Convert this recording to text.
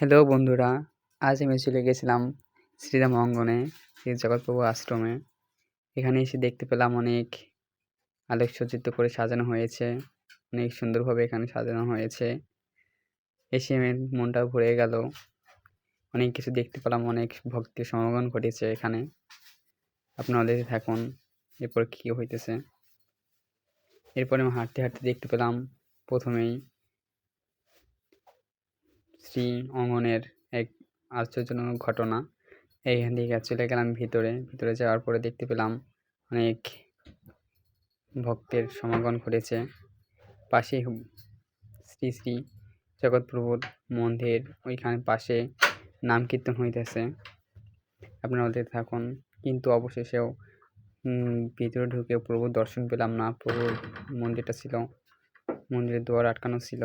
Hello বন্ধুরা, আজ আমি চলে গেছিলাম শ্রীরাম অঙ্গনে, শ্রী জগৎপ্রভু আশ্রমে। এখানে এসে দেখতে পেলাম অনেক আলোকসজ্জিত করে সাজানো হয়েছে, অনেক সুন্দরভাবে এখানে সাজানো হয়েছে। এসে আমার মনটা ভরে গেল, অনেক কিছু দেখতে পেলাম, অনেক ভক্তের সমাগম ঘটেছে এখানে। আপনারা দেখতে থাকুন এরপর কী হইতেছে। এরপরে আমি হাঁটতে হাঁটতে দেখতে পেলাম প্রথমেই শ্রী অঙ্গনের এক আশ্চর্যজনক ঘটনা। এইখান থেকে চলে গেলাম ভিতরে যাওয়ার পরে দেখতে পেলাম অনেক ভক্তের সমাগম ঘটেছে। পাশে শ্রী শ্রী জগৎপ্রভুর মন্দির, ওইখানে পাশে নাম কীর্তন হইতেছে। আপনারা ওদের থাকুন। কিন্তু অবশেষেও ভিতরে ঢুকে প্রভুর দর্শন পেলাম না। প্রভুর মন্দিরটা ছিল, মন্দিরের দুয়ার আটকানো ছিল।